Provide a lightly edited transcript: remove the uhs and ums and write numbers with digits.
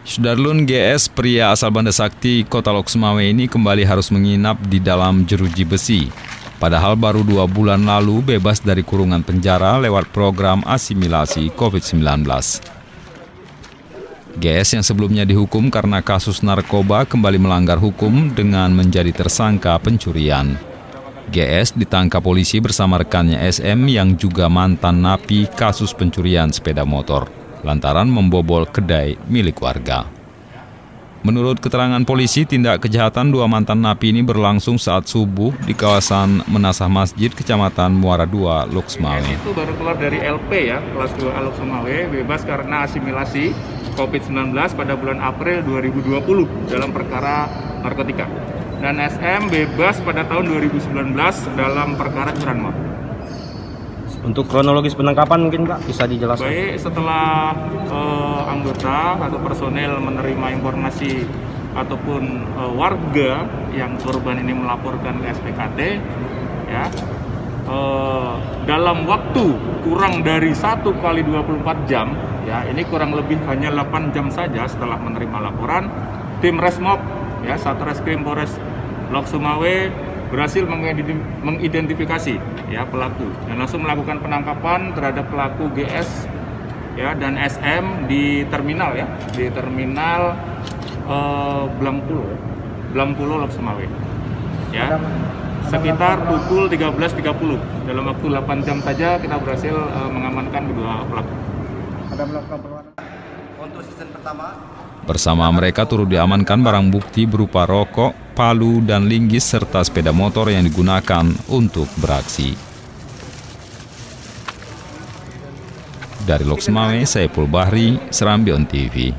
Sudarlun GS, pria asal Banda Sakti, Kota Lok Sumawe ini kembali harus menginap di dalam jeruji besi. Padahal baru 2 bulan lalu bebas dari kurungan penjara lewat program asimilasi COVID-19. GS yang sebelumnya dihukum karena kasus narkoba kembali melanggar hukum dengan menjadi tersangka pencurian. GS ditangkap polisi bersama rekannya SM yang juga mantan napi kasus pencurian sepeda motor, lantaran membobol kedai milik warga. Menurut keterangan polisi, tindak kejahatan 2 mantan napi ini berlangsung saat subuh di kawasan Menasah Masjid, Kecamatan Muara II, Lok Sumawe. Itu baru keluar dari LP ya, kelas 2A Lok Sumawe, bebas karena asimilasi COVID-19 pada bulan April 2020 dalam perkara narkotika. Dan SM bebas pada tahun 2019 dalam perkara curanmor. Untuk kronologis penangkapan mungkin Pak bisa dijelaskan? Baik, setelah anggota atau personel menerima informasi ataupun warga yang korban ini melaporkan ke SPKT, ya, dalam waktu kurang dari 1 kali 24 jam, ya, ini kurang lebih hanya 8 jam saja setelah menerima laporan, tim Resmob, ya, Satreskrim Polres Lok Sumawe berhasil mengidentifikasi ya pelaku dan langsung melakukan penangkapan terhadap pelaku GS ya dan SM di terminal ya, di terminal Blampulo Lok Sumawe ya, sekitar pukul 13.30. Dalam waktu 8 jam saja kita berhasil mengamankan kedua pelaku. Ada melakukan perlawanan. Untuk season pertama, bersama mereka turut diamankan barang bukti berupa rokok, palu, dan linggis serta sepeda motor yang digunakan untuk beraksi. Dari Lok Sumawe, Saiful Bahri, Serambi On TV.